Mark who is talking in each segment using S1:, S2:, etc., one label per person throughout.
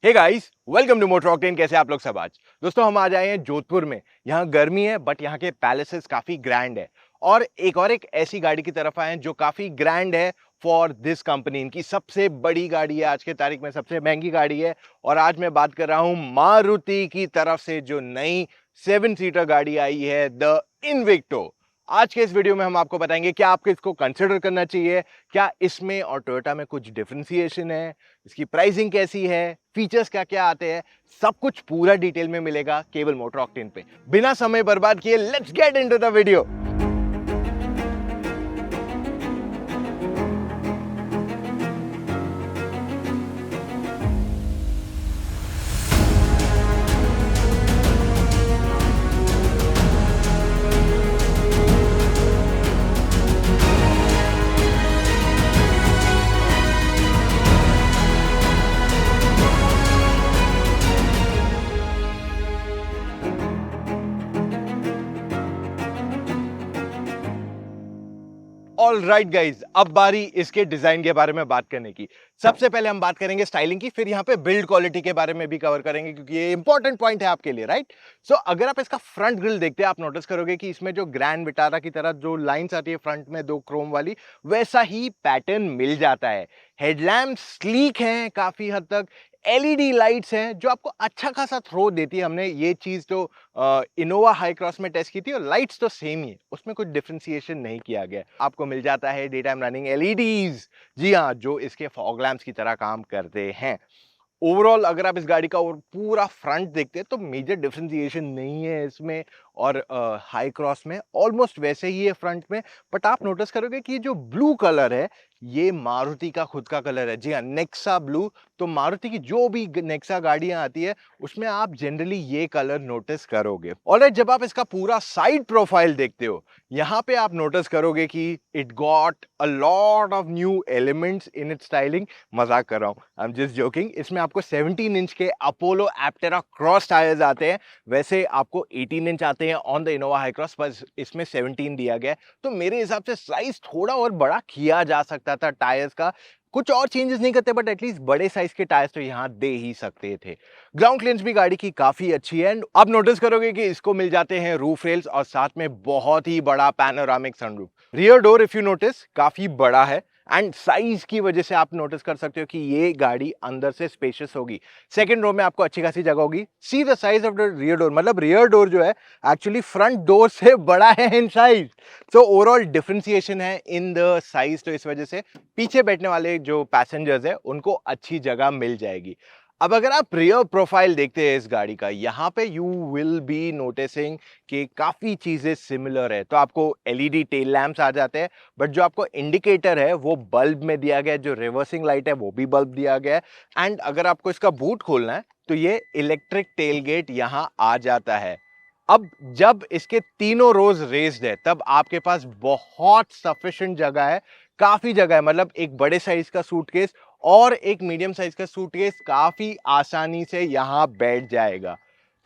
S1: Hey guys, welcome to Motor Octane. कैसे आप लोग सब? आज दोस्तों हम आज आए हैं जोधपुर में। यहाँ गर्मी है बट यहाँ के पैलेसेस काफी ग्रैंड है और एक ऐसी गाड़ी की तरफ आए हैं जो काफी ग्रैंड है फॉर दिस कंपनी। इनकी सबसे बड़ी गाड़ी है, आज के तारीख में सबसे महंगी गाड़ी है। और आज मैं बात कर रहा हूँ मारुति की तरफ से जो नई 7 सीटर गाड़ी आई है, द इन्विक्टो। आज के इस वीडियो में हम आपको बताएंगे क्या आपको इसको कंसिडर करना चाहिए, क्या इसमें और टोयोटा में कुछ डिफरेंशिएशन है, इसकी प्राइसिंग कैसी है, फीचर्स क्या क्या आते हैं, सब कुछ पूरा डिटेल में मिलेगा केवल मोटर ऑक्टेन पे। बिना समय बर्बाद किए let's get into the video. All right guys, अब बारी इसके डिजाइन के बारे में बात करने की। सबसे पहले हम बात करेंगे स्टाइलिंग की, फिर यहाँ पे बिल्ड क्वालिटी के बारे में भी कवर करेंगे क्योंकि ये इंपॉर्टेंट पॉइंट है आपके लिए, राइट? सो अगर आप इसका फ्रंट ग्रिल देखते हैं, आप नोटिस करोगे कि इसमें जो ग्रैंड विटारा की तरह जो लाइंस आती है फ्रंट में, दो क्रोम वाली, वैसा ही पैटर्न मिल जाता है। हेडलैम्प स्लीक हैं काफी हद तक। एलईडी लाइट्स हैं जो आपको अच्छा खासा थ्रो देती है। हमने ये चीज तो इनोवा हाई क्रॉस में टेस्ट की थी और लाइट्स तो सेम ही है, उसमें कुछ डिफरेंशिएशन नहीं किया गया। आपको मिल जाता है डे टाइम रनिंग एलईडीज, जी हाँ, जो इसके फॉग लैंप्स की तरह काम करते हैं। ओवरऑल अगर आप इस गाड़ी का और पूरा फ्रंट देखते हैं तो मेजर डिफरेंशिएशन नहीं है इसमें और हाई क्रॉस में ऑलमोस्ट वैसे ही है फ्रंट में। बट आप नोटिस करोगे कि ये जो ब्लू कलर है ये मारुति का खुद का कलर है, जी हाँ, नेक्सा ब्लू। तो मारुति की जो भी नेक्सा गाड़ियां आती है उसमें आप जनरली ये कलर नोटिस करोगे। ऑलराइट, जब आप इसका पूरा साइड प्रोफाइल देखते हो यहाँ पे आप नोटिस करोगे कि it got a lot of new elements in its styling. मजाक कर रहा हूँ, आई एम जस्ट जोकिंग। इसमें आपको 17 इंच के अपोलो एप्टेरा क्रॉस टायर्स आते हैं। वैसे आपको 18 इंच आते हैं on the Innova high cross, पर इसमें 17 दिया गया है। तो मेरे हिसाब से साइज थोड़ा और बड़ा किया जा सकता था टायर्स का। कुछ और चेंजेस नहीं करते बट एटलीस्ट बड़े साइज के टायर्स तो यहाँ दे ही सकते थे। ग्राउंड क्लियरेंस भी गाड़ी की काफी अच्छी है। एंड आप नोटिस करोगे कि इसको मिल जाते हैं रूफ रेल्स और साथ में बहुत ही बड़ा panoramic sunroof. Rear door if you notice काफी बड़ा है एंड साइज की वजह से आप नोटिस कर सकते हो कि ये गाड़ी अंदर से स्पेशियस होगी। सेकंड रो में आपको अच्छी खासी जगह होगी। See the size of the rear door, मतलब रियर डोर जो है एक्चुअली फ्रंट डोर से बड़ा है in size. So overall differentiation है इन द साइज, तो इस वजह से पीछे बैठने वाले जो पैसेंजर्स है उनको अच्छी जगह मिल जाएगी। अब अगर आप रियर प्रोफाइल देखते हैं इस गाड़ी का, यहाँ पे यू विल बी नोटिसिंग कि काफी चीजें सिमिलर है। तो आपको एलईडी टेल लैंप्स आ जाते हैं बट जो आपको इंडिकेटर है वो बल्ब में दिया गया है, जो रिवर्सिंग लाइट है वो भी बल्ब दिया गया है। एंड अगर आपको इसका बूट खोलना है तो ये इलेक्ट्रिक टेल गेट यहाँ आ जाता है। अब जब इसके तीनों रोज रेस्ड है तब आपके पास बहुत सफिशिएंट जगह है, काफी जगह है। मतलब एक बड़े साइज का सूटकेस और एक मीडियम साइज का सूटकेस काफी आसानी से यहां बैठ जाएगा।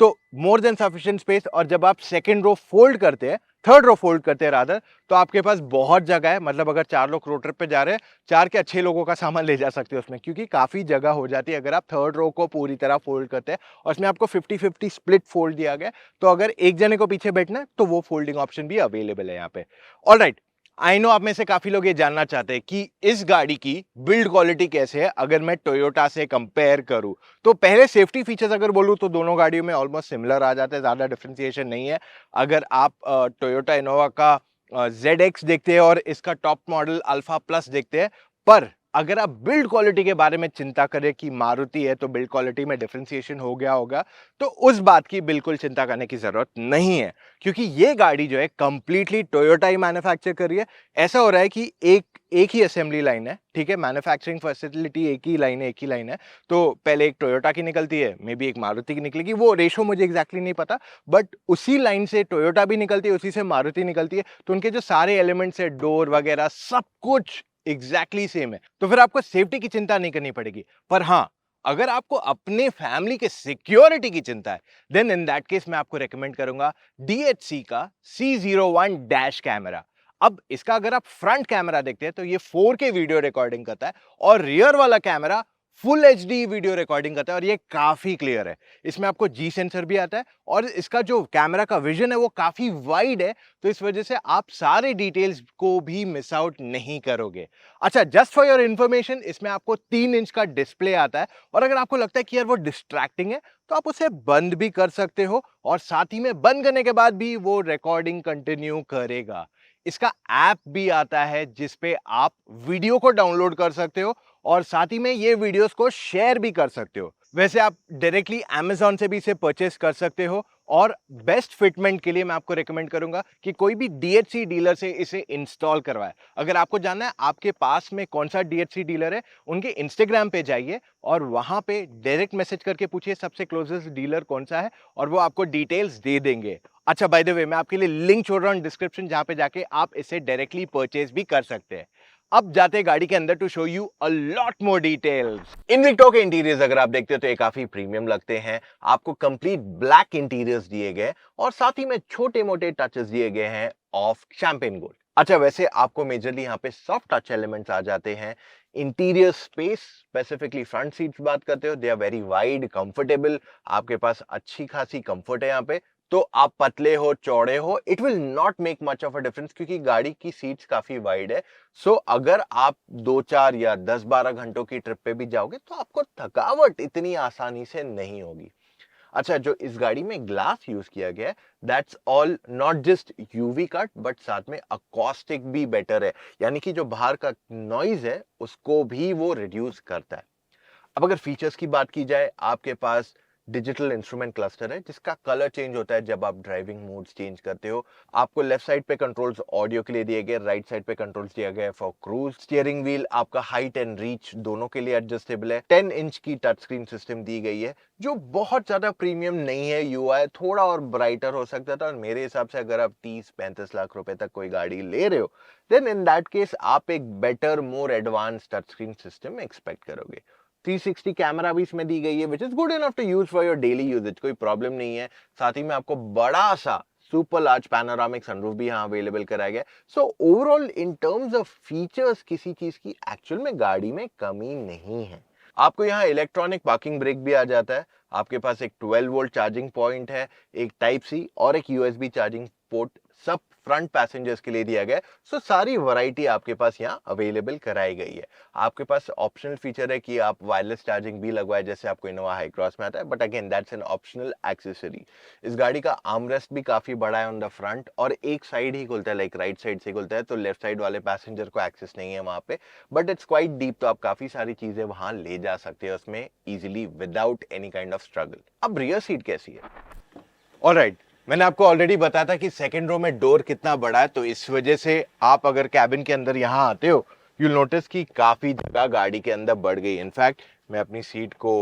S1: तो मोर देन सफिशिएंट स्पेस। और जब आप सेकंड रो फोल्ड करते हैं, थर्ड रो फोल्ड करते हैं रादर, तो आपके पास बहुत जगह है। मतलब अगर 4 लोग रोड ट्रिप पे जा रहे हैं, 4 के 6 लोगों का सामान ले जा सकते हो उसमें, क्योंकि काफी जगह हो जाती है अगर आप थर्ड रो को पूरी तरह फोल्ड करते हैं। और इसमें आपको 50-50 स्प्लिट फोल्ड दिया गया है, तो अगर एक जने को पीछे बैठना है तो वो फोल्डिंग ऑप्शन भी अवेलेबल है यहाँ पे। ऑलराइट, आई नो आप में से काफी लोग ये जानना चाहते हैं कि इस गाड़ी की बिल्ड क्वालिटी कैसे है अगर मैं टोयोटा से कंपेयर करूं। तो पहले सेफ्टी फीचर्स अगर बोलूं तो दोनों गाड़ियों में ऑलमोस्ट सिमिलर आ जाते हैं, ज्यादा डिफरेंशिएशन नहीं है। अगर आप टोयोटा इनोवा का ZX देखते हैं और इसका टॉप मॉडल अल्फा प्लस देखते हैं, पर अगर आप बिल्ड क्वालिटी के बारे में चिंता करें कि मारुति है तो बिल्ड क्वालिटी में डिफरेंशिएशन हो गया होगा, तो उस बात की बिल्कुल चिंता करने की जरूरत नहीं है, क्योंकि ये गाड़ी जो है कंप्लीटली टोयोटा ही मैन्युफैक्चर कर रही है। ऐसा हो रहा है कि एक ही असेंबली लाइन है, ठीक है, मैन्युफैक्चरिंग फैसिलिटी एक ही लाइन है। तो पहले एक टोयोटा की निकलती है, मे बी एक मारुति की निकलेगी, वो रेशो मुझे एग्जैक्टली नहीं पता, बट उसी लाइन से टोयोटा भी निकलती है, उसी से मारुति निकलती है। तो उनके जो सारे एलिमेंट्स है, डोर वगैरह सब कुछ एग्जैक्टली सेम है। तो फिर आपको सेफ्टी की चिंता नहीं करनी पड़ेगी। पर हाँ, अगर आपको अपने फैमिली के सिक्योरिटी की चिंता है, देन इन दैट केस मैं आपको रेकमेंड करूंगा DHC का C01 डैश कैमरा। अब इसका अगर आप फ्रंट कैमरा देखते हैं तो ये 4K वीडियो रिकॉर्डिंग करता है और रियर वाला camera full HD video recording करता है और ये काफी क्लियर है। इसमें आपको जी सेंसर भी आता है और इसका जो कैमरा का विजन है वो काफी वाइड है, तो इस वजह से आप सारे डिटेल्स को भी मिस आउट नहीं करोगे। अच्छा, जस्ट फॉर योर इन्फॉर्मेशन, इसमें आपको 3 इंच का डिस्प्ले आता है और अगर आपको लगता है कि यार वो डिस्ट्रैक्टिंग है तो आप उसे बंद भी कर सकते हो और साथ ही में बंद करने के बाद भी वो रिकॉर्डिंग कंटिन्यू करेगा। इसका ऐप भी आता है जिसपे आप वीडियो को डाउनलोड कर सकते हो और साथ ही में ये वीडियोस को शेयर भी कर सकते हो। वैसे आप डायरेक्टली Amazon से भी इसे परचेस कर सकते हो और बेस्ट फिटमेंट के लिए मैं आपको रेकमेंड करूंगा कि कोई भी DHC डीलर से इसे इंस्टॉल करवाए। अगर आपको जानना है आपके पास में कौन सा DHC डीलर है, उनके इंस्टाग्राम पे जाइए और वहां पे डायरेक्ट मैसेज करके पूछिए सबसे क्लोजेस्ट डीलर कौन सा है और वो आपको डिटेल्स दे देंगे। अच्छा, बाय द वे, मैं आपके लिए लिंक छोड़ रहा हूं डिस्क्रिप्शन, जहां पे जाके आप इसे डायरेक्टली परचेज भी कर सकते हैं। अब जाते हैं गाड़ी के अंदर to show you a lot more details. Invicto के इंटीरियर्स अगर आप देखते हो तो ये काफी प्रीमियम लगते हैं। आपको कंप्लीट ब्लैक इंटीरियर्स दिए गए और साथ ही में छोटे मोटे टचेस दिए गए हैं ऑफ शैंपेन गोल्ड। अच्छा, वैसे आपको मेजरली यहाँ पे सॉफ्ट टच एलिमेंट्स आ जाते हैं। Interior space, specifically front seats बात करते हो, they are very wide, comfortable. आपके पास अच्छी खासी कंफर्ट है यहाँ पे। तो आप पतले हो चौड़े हो, it will not make much of a difference क्योंकि गाड़ी की सीट्स काफी वाइड है। सो अगर आप 2-4 या 10-12 घंटों की ट्रिप पे भी जाओगे तो आपको थकावट इतनी आसानी से नहीं होगी। अच्छा, जो इस गाड़ी में ग्लास यूज किया गया है, that's all not just UV cut but साथ में अकॉस्टिक भी बेटर है, यानी कि जो बाहर का नॉइज है उसको भी वो रिड्यूस करता है। अब अगर फीचर्स की बात की जाए, आपके पास डिजिटल इंस्ट्रूमेंट क्लस्टर है जिसका कलर चेंज होता है जब आप ड्राइविंग मोड्स चेंज करते हो। आपको लेफ्ट साइड पे कंट्रोल्स ऑडियो के लिए दिए गए, राइट साइड पे कंट्रोल्स दिया गया है फॉर क्रूज। स्टीयरिंग व्हील आपका हाइट एंड रीच दोनों के लिए एडजस्टेबल है। 10 इंच की टच स्क्रीन सिस्टम दी गई है जो बहुत ज्यादा प्रीमियम नहीं है। यूआई थोड़ा और ब्राइटर हो सकता था और मेरे हिसाब से अगर आप 30-35 लाख रुपए तक कोई गाड़ी ले रहे हो देन इन दैट केस आप एक better more advance touch screen system expect करोगे। 360 कैमरा भी इसमें दी गई है which is good enough to use for your daily usages, कोई प्रॉब्लम नहीं है। साथ ही में आपको बड़ा सा सुपर लार्ज पैनोरामिक सनरूफ भी यहाँ अवेलेबल कराया गया। So overall in terms of features किसी चीज की एक्चुअल में गाड़ी में कमी नहीं है। आपको यहाँ इलेक्ट्रॉनिक पार्किंग ब्रेक भी आ जाता है। आपके पास एक 12 वोल्ट चार्जिंग पॉइंट है, एक टाइप सी और एक यूएसबी चार्जिंग पोर्ट, सब फ्रंट पैसेंजर्स के लिए दिया गया है। सो सारी वैरायटी आपके पास यहाँ अवेलेबल कराई गई है। आपके पास ऑप्शनल फीचर है कि आप वायरलेस चार्जिंग भी लगवाए जैसे आपको इनोवा हाई क्रॉस में आता है, but again that's an optional accessory. इस गाड़ी का आर्मरेस्ट भी काफी बड़ा है ऑन द फ्रंट और एक साइड ही खुलता है, लाइक राइट साइड से खुलता है, तो लेफ्ट साइड वाले पैसेंजर को एक्सेस नहीं है वहां पे, बट इट्स क्वाइट डीप, तो आप काफी सारी चीजें वहां ले जा सकते हैं उसमें easily without any kind of struggle. अब रियर सीट कैसी है? ऑलराइट, मैंने आपको ऑलरेडी बताया था कि सेकंड रो में डोर कितना बड़ा है, तो इस वजह से आप अगर कैबिन के अंदर यहां आते हो यू नोटिस कि काफी जगह गाड़ी के अंदर बढ़ गई। इनफैक्ट मैं अपनी सीट को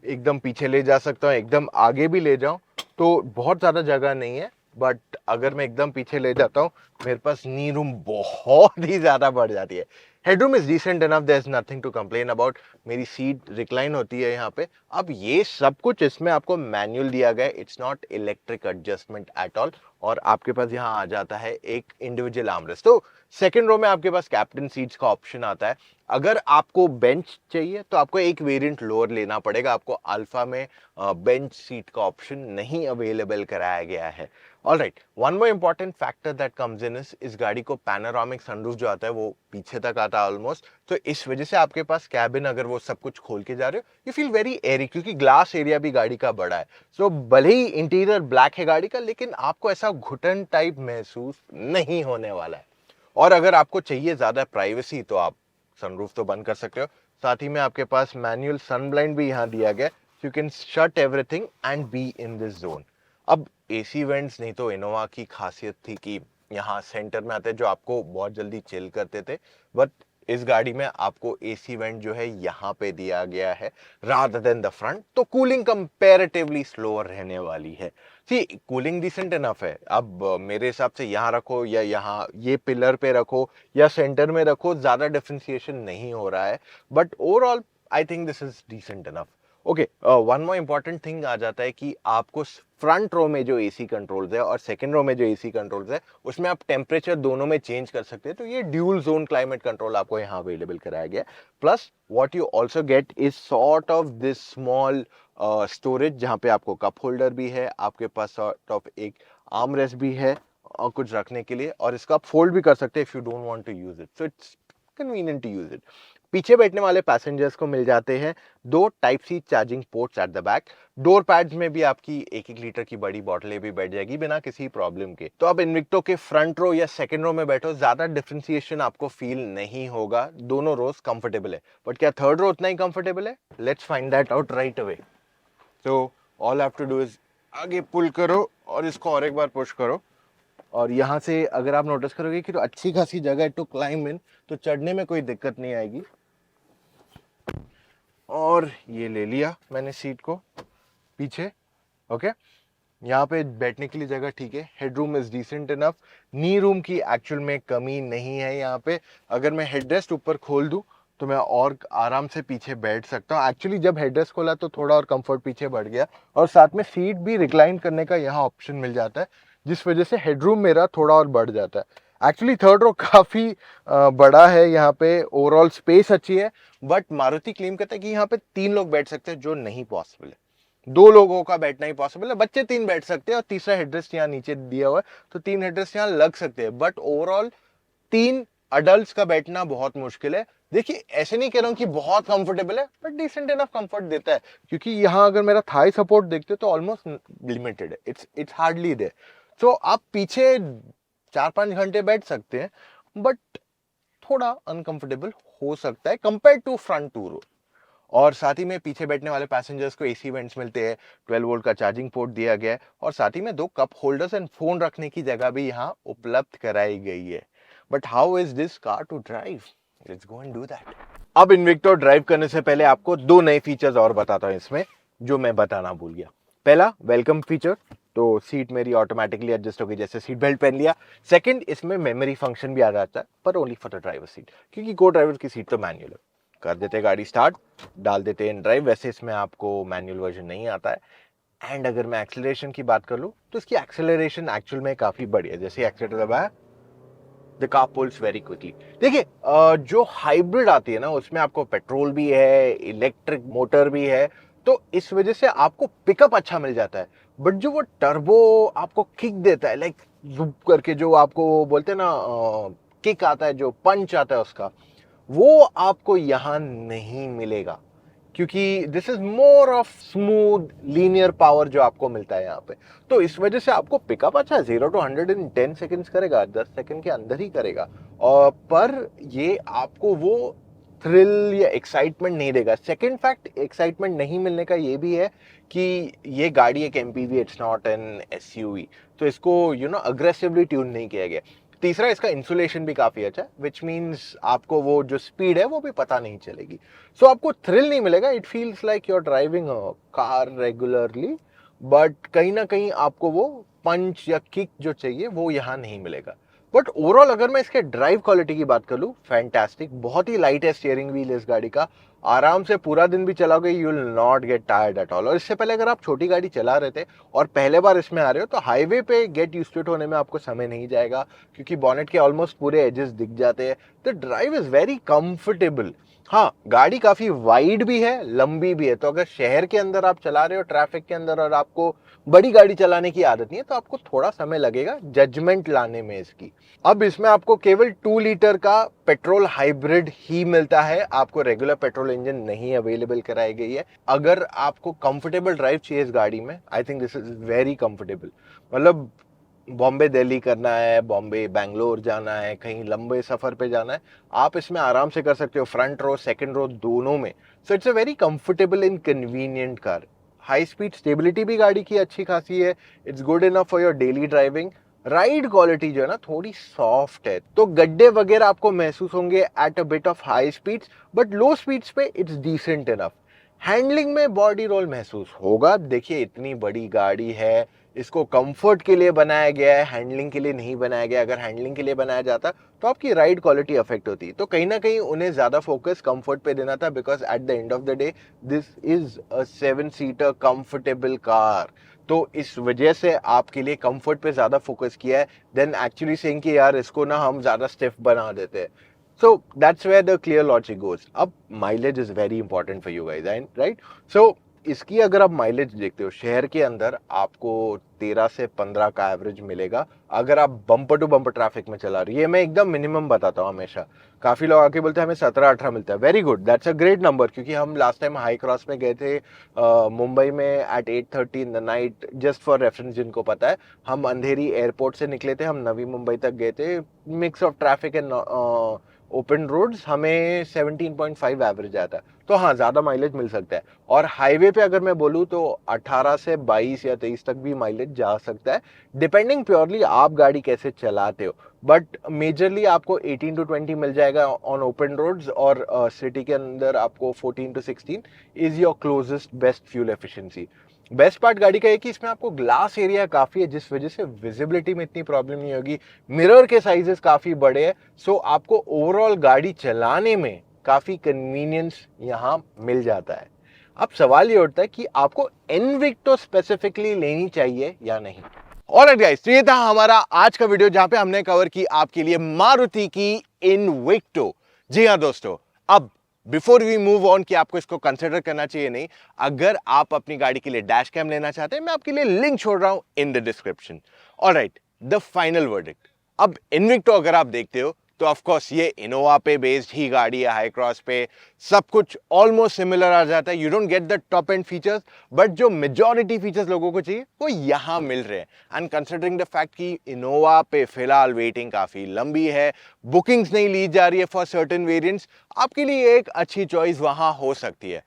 S1: एकदम पीछे ले जा सकता हूँ, एकदम आगे भी ले जाऊं तो बहुत ज्यादा जगह नहीं है, बट अगर मैं एकदम पीछे ले जाता हूँ मेरे पास नी रूम बहुत ही ज्यादा बढ़ जाती है। Headroom is decent enough, there is nothing to complain about. मेरी सीट रिक्लाइन होती है यहाँ पे। अब ये सब कुछ इसमें आपको मैनुअल दिया गया है, it's not electric adjustment at all. और आपके पास यहाँ आ जाता है एक इंडिविजुअल आर्मरेस्ट। तो सेकंड रो में आपके पास कैप्टन सीट्स का ऑप्शन आता है। अगर आपको बेंच चाहिए तो आपको एक वेरिएंट लोअर लेना पड़ेगा, आपको अल्फा में बेंच सीट का ऑप्शन नहीं अवेलेबल कराया गया है। Alright, one more important factor that comes in इस गाड़ी को पैनोरामिक सनरूफ जो आता है वो पीछे तक आता है ऑलमोस्ट, तो इस वजह से आपके पास कैबिन अगर वो सब कुछ खोल के जा रहे हो यू फील वेरी एयरी, क्योंकि ग्लास एरिया भी गाड़ी का बड़ा है। सो भले ही इंटीरियर ब्लैक है गाड़ी का, लेकिन आपको ऐसा घुटन टाइप महसूस नहीं होने वाला है। और अगर आपको चाहिए ज्यादा प्राइवेसी तो आप सनरूफ तो बंद कर सकते हो। साथ ही में आपके पास मैनुअल सन ब्लाइंड भी यहाँ दिया गया, you can shut everything and be in this zone. अब एसी वेंट्स नहीं तो इनोवा की खासियत थी कि यहाँ सेंटर में आते जो आपको बहुत जल्दी चिल करते थे, बट इस गाड़ी में आपको एसी वेंट जो है यहाँ पे दिया गया है रादर देन द फ्रंट, तो कूलिंग कंपैरेटिवली स्लोअर रहने वाली है। सी कूलिंग डिसेंट इनफ है। अब मेरे हिसाब से यहाँ रखो या यहाँ ये पिलर पे रखो या सेंटर में रखो, ज्यादा डिफरेंशिएशन नहीं हो रहा है, but overall I think this is decent enough. Okay, one more important thing आ जाता है कि आपको फ्रंट रो में जो एसी कंट्रोल्स है और सेकंड रो में जो एसी कंट्रोल्स है उसमें आप टेम्परेचर दोनों में चेंज कर सकते हैं। तो ये ड्यूल जोन क्लाइमेट कंट्रोल आपको यहाँ अवेलेबल कराया गया है। Plus what you also get is sort of this small storage, जहाँ पे आपको कप होल्डर भी है, आपके पास सॉर्ट ऑफ एक आर्म रेस्ट भी है और कुछ रखने के लिए, और इसका आप फोल्ड भी कर सकते हैं if you don't want to use it, so it's convenient to use it. पीछे बैठने वाले पैसेंजर्स को मिल जाते हैं दो type C charging ports at the back. Door pads में भी आपकी 1-1 लीटर की बड़ी बॉटलें भी बैठ जाएगी बिना किसी प्रॉब्लम के। तो अब इन्विक्टो के फ्रंट रो या सेकंड रो में बैठो, ज्यादा डिफरेंशिएशन आपको फील नहीं होगा, दोनों रोज कंफर्टेबल है। बट क्या थर्ड रो उतना ही कंफर्टेबल है? Let's find that out right away. तो all have to do is आगे पुल करो और इसको और एक बार पुश करो, और यहाँ से अगर आप नोटिस करोगे कि तो अच्छी खासी जगह टू क्लाइंब इन, तो चढ़ने में कोई दिक्कत नहीं आएगी। और ये ले लिया मैंने सीट को पीछे। ओके, यहाँ पे बैठने के लिए जगह ठीक है, headroom is decent enough, knee room की एक्चुअल में कमी नहीं है यहाँ पे। अगर मैं हेडरेस्ट ऊपर खोल दूं तो मैं और आराम से पीछे बैठ सकता हूँ। एक्चुअली जब हेडरेस्ट खोला तो थोड़ा और कंफर्ट पीछे बढ़ गया, और साथ में सीट भी रिक्लाइन करने का यहाँ ऑप्शन मिल जाता है, जिस वजह से हेडरूम मेरा थोड़ा और बढ़ जाता है। एक्चुअली थर्ड रो काफी बड़ा है, यहाँ पे ओवरऑल स्पेस अच्छी है, बट मारुति क्लेम करता है कि यहाँ पे 3 लोग बैठ सकते हैं, जो नहीं पॉसिबल है। 2 लोगों का बैठना ही पॉसिबल है, बच्चे 3 बैठ सकते हैं और तीसरा हेडरेस्ट यहाँ नीचे दिया हुआ है, तो 3 हेडरेस्ट यहाँ लग सकते हैं, बट ओवरऑल 3 अडल्ट्स का बैठना बहुत मुश्किल है। देखिए, ऐसे नहीं कह रहा हूँ कि बहुत कंफर्टेबल है, बट डिसेंट इनफ कंफर्ट देता है, क्योंकि यहाँ अगर मेरा थाई सपोर्ट देखते हो तो ऑलमोस्ट लिमिटेड है, इट्स हार्डली देयर। सो आप पीछे 4-5 घंटे बैठ सकते हैं, बट थोड़ा अनकंफर्टेबल हो सकता है कंपेयर टू फ्रंट टू रो। और साथ ही में पीछे बैठने वाले पैसेंजर्स को एसी वेंट्स मिलते हैं, 12 वोल्ट का चार्जिंग पोर्ट दिया गया है, और साथ ही में 2 कप होल्डर्स एंड फोन रखने की जगह भी यहाँ उपलब्ध कराई गई है। But how is this car to drive? Let's go and do that. अब इन्विक्टो ड्राइव करने से पहले आपको 2 नए फीचर्स और बताता हूँ इसमें, जो मैं बताना भूल गया। पहला, वेलकम फीचर, तो सीट मेरी ऑटोमेटिकली एडजस्ट हो गई जैसे सीट बेल्ट पहन लिया। सेकंड, इसमें मेमोरी फंक्शन भी आ जाता है, पर only for the driver seat, क्योंकि को ड्राइवर की सीट तो मैनुअल है। कर देते गाड़ी स्टार्ट, डाल देते इन ड्राइव, वैसे इसमें आपको मैनुअल वर्जन नहीं आता है। एंड अगर मैं एक्सेलरेशन की बात कर लूँ तो इसकी एक्सेलरेशन एक्चुअल में काफी बढ़िया, जैसे एक्सेलेरेटर दबाया the car pulls very quickly. देखिए, जो हाइब्रिड आती है ना, उसमें आपको पेट्रोल भी है, इलेक्ट्रिक मोटर भी है, तो इस वजह से आपको पिकअप अच्छा मिल जाता है। बट जो वो टर्बो आपको किक देता है, लाइक जुप करके जो आपको बोलते हैं ना, किक आता है, जो पंच आता है उसका, वो आपको यहां नहीं मिलेगा, क्योंकि this is more of smooth linear power जो आपको मिलता है यहाँ पे। तो इस वजह से आपको पिकअप अच्छा 0 to 100 in 10 सेकेंड्स करेगा, 10 सेकेंड के अंदर ही करेगा। और पर ये आपको वो थ्रिल या एक्साइटमेंट नहीं देगा। सेकंड फैक्ट, एक्साइटमेंट नहीं मिलने का ये भी है कि ये गाड़ी एक MPV, it's not an SUV, तो इसको अग्रेसिवली ट्यून नहीं किया गया। तीसरा, इसका इंसुलेशन भी काफी अच्छा है, विच मीन्स आपको वो जो स्पीड है वो भी पता नहीं चलेगी। सो आपको थ्रिल नहीं मिलेगा, it feels like you are driving a car regularly, but कहीं ना कहीं आपको वो पंच या किक जो चाहिए वो यहाँ नहीं मिलेगा। बट ओवरऑल अगर मैं इसके ड्राइव क्वालिटी की बात कर लूँ, फैंटास्टिक, बहुत ही लाइट है स्टीयरिंग व्हील इस गाड़ी का, आराम से पूरा दिन भी चलाओगे, you will not get tired at all. और इससे पहले अगर आप छोटी गाड़ी चला रहे थे और पहले बार इसमें आ रहे हो, तो हाईवे पे गेट यूज्ड टू इट होने में आपको समय नहीं जाएगा, क्योंकि बॉनेट के ऑलमोस्ट पूरे एजेस दिख जाते हैं। The drive is very comfortable. हाँ, गाड़ी काफी वाइड भी है, लंबी भी है, तो अगर शहर के अंदर आप चला रहे हो ट्रैफिक के अंदर और आपको बड़ी गाड़ी चलाने की आदत नहीं है, तो आपको थोड़ा समय लगेगा जजमेंट लाने में इसकी। अब इसमें आपको केवल 2 लीटर का पेट्रोल हाइब्रिड ही मिलता है, आपको रेगुलर पेट्रोल इंजन नहीं अवेलेबल कराई गई है। अगर आपको कंफर्टेबल ड्राइव चाहिए इस गाड़ी में, आई think this is very comfortable. मतलब बॉम्बे दिल्ली करना है, बॉम्बे बैंगलोर जाना है, कहीं लंबे सफर पे जाना है, आप इसमें आराम से कर सकते हो, फ्रंट रो सेकंड रो दोनों में। So it's a very comfortable and convenient car. High speed stability भी गाड़ी की अच्छी खासी है, it's good enough for your daily driving. Ride quality जो है ना, थोड़ी सॉफ्ट है, तो गड्ढे वगैरह आपको महसूस होंगे at a bit of high speeds, but low speeds पे इट्स डिसेंट इनफ। हैंडलिंग में बॉडी रोल महसूस होगा, देखिए इतनी बड़ी गाड़ी है, इसको कंफर्ट के लिए बनाया गया है, हैंडलिंग के लिए नहीं बनाया गया। अगर हैंडलिंग के लिए बनाया जाता तो आपकी राइड क्वालिटी अफेक्ट होती। तो कहीं ना कहीं उन्हें ज़्यादा फोकस कंफर्ट पे देना था, because at the end of the day this is a 7 seater comfortable car. तो इस वजह से आपके लिए कंफर्ट पे ज़्यादा फोकस किया है देन एक्चुअली सेइंग कि यार इसको ना हम ज़्यादा स्टिफ बना देते हैं। So that's where the clear logic goes. अब mileage is very important for you guys, right? So इसकी अगर आप माइलेज देखते हो, शहर के अंदर आपको 13 से 15 का एवरेज मिलेगा अगर आप बम्पर टू बम्पर ट्रैफिक में चला रही है। मैं एकदम मिनिमम बताता हूँ हमेशा। काफी लोग आके बोलते हैं हमें 17-18 मिलता है। Very good, that's a great number, क्योंकि हम लास्ट टाइम हाई क्रॉस में गए थे मुंबई में at 8:30 in the night. Just for reference जिनको पता है, हम अंधेरी एयरपोर्ट से निकले थे, हम नवी मुंबई तक गए थे। Mix of traffic and open roads, हमें 17.5 एवरेज आता है। तो हाँ, ज़्यादा माइलेज मिल सकता है। और हाईवे पे अगर मैं बोलूँ तो 18 से 22 या 23 तक भी माइलेज जा सकता है, डिपेंडिंग प्योरली आप गाड़ी कैसे चलाते हो। बट मेजरली आपको 18 to 20 मिल जाएगा ऑन ओपन रोड्स, और सिटी के अंदर आपको 14 to 16 is your closest best fuel efficiency. Best part गाड़ी का है कि इसमें आपको ग्लास एरिया काफ़ी है, जिस वजह से विजिबिलिटी में इतनी प्रॉब्लम नहीं होगी। मिरर के साइजेस काफ़ी बड़े हैं, सो आपको ओवरऑल गाड़ी चलाने में काफ़ी कन्वीनियंस यहाँ मिल जाता है। अब सवाल ये उठता है कि आपको इनविक्टो स्पेसिफिकली लेनी चाहिए या नहीं। ऑलराइट गाइस, तो ये था हमारा आज का वीडियो जहां पे हमने कवर की आपके लिए मारुति की इनविक्टो। जी हाँ दोस्तों, अब बिफोर वी मूव ऑन कि आपको इसको कंसिडर करना चाहिए नहीं, अगर आप अपनी गाड़ी के लिए डैश कैम लेना चाहते हैं, मैं आपके लिए लिंक छोड़ रहा हूं in the description. Alright, the final verdict. अब इनविक्टो अगर आप देखते हो तो ऑफ कोर्स ये इनोवा पे बेस्ड ही गाड़ी है, हाई क्रॉस पे सब कुछ ऑलमोस्ट सिमिलर आ जाता है। You don't get the top and features, but जो मेजॉरिटी फीचर्स लोगों को चाहिए वो यहां मिल रहे हैं। एंड कंसिडरिंग द फैक्ट कि इनोवा पे फिलहाल वेटिंग काफी लंबी है, बुकिंग्स नहीं ली जा रही है फॉर सर्टेन वेरिएंट्स, आपके लिए एक अच्छी चॉइस वहां हो सकती है।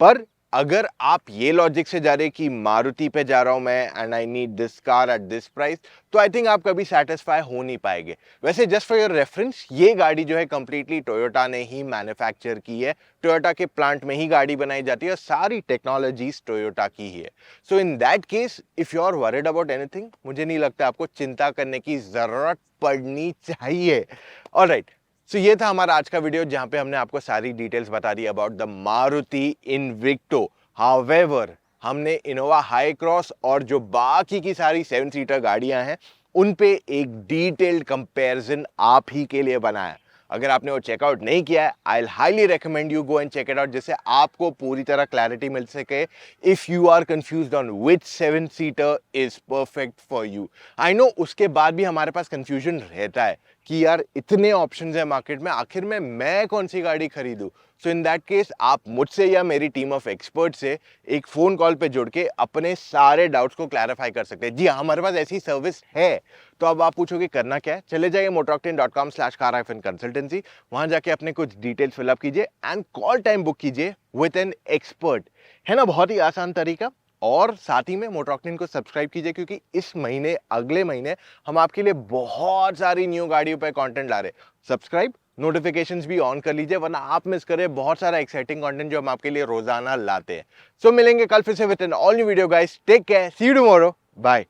S1: पर अगर आप ये लॉजिक से जा रहे कि मारुति पे जा रहा हूं मैं and I need this car at this price, तो आई थिंक आप कभी सेटिस्फाई हो नहीं पाएंगे। वैसे जस्ट फॉर योर रेफरेंस, ये गाड़ी जो है कंप्लीटली टोयोटा ने ही मैन्युफैक्चर की है। टोयोटा के प्लांट में ही गाड़ी बनाई जाती है और सारी टेक्नोलॉजीज टोयोटा की ही है। So in that case if you are worried about anything, मुझे नहीं लगता आपको चिंता करने की जरूरत पड़नी चाहिए। ऑलराइट, सो ये था हमारा आज का वीडियो जहां पे हमने आपको सारी डिटेल्स बता दी about the Maruti Invicto. However, हमने इनोवा हाई क्रॉस और जो बाकी की सारी 7 सीटर गाड़ियां हैं उन पे एक डिटेल्ड कंपैरिजन आप ही के लिए बनाया। अगर आपने वो चेकआउट नहीं किया है, I highly recommend you go and check it out, जिससे आपको पूरी तरह क्लैरिटी मिल सके if you are confused on which 7 seater is perfect for you. I know उसके बाद भी हमारे पास कंफ्यूजन रहता है कि यार इतने ऑप्शंस हैं मार्केट में, आखिर में मैं कौन सी गाड़ी खरीदूं। सो इन दैट केस आप मुझसे या मेरी टीम ऑफ एक्सपर्ट से एक फोन कॉल पे जुड़ के अपने सारे डाउट्स को क्लैरिफाई कर सकते हैं। जी हाँ, हमारे पास ऐसी सर्विस है। तो अब आप पूछोगे करना क्या है, चले जाइए motoroctane.com/car-consultancy, वहां जाके अपने कुछ डिटेल्स फिलअप कीजिए एंड कॉल टाइम बुक कीजिए विद एन एक्सपर्ट। है ना, बहुत ही आसान तरीका। और साथ ही में मोटर ऑक्टेन को सब्सक्राइब कीजिए, क्योंकि इस महीने, अगले महीने हम आपके लिए बहुत सारी न्यू गाड़ियों पे कंटेंट ला रहे हैं। सब्सक्राइब, नोटिफिकेशंस भी ऑन कर लीजिए, वरना आप मिस करें बहुत सारा एक्साइटिंग कंटेंट जो हम आपके लिए रोजाना लाते हैं। सो मिलेंगे कल फिर से with an all new video guys. Take care, see you tomorrow, bye.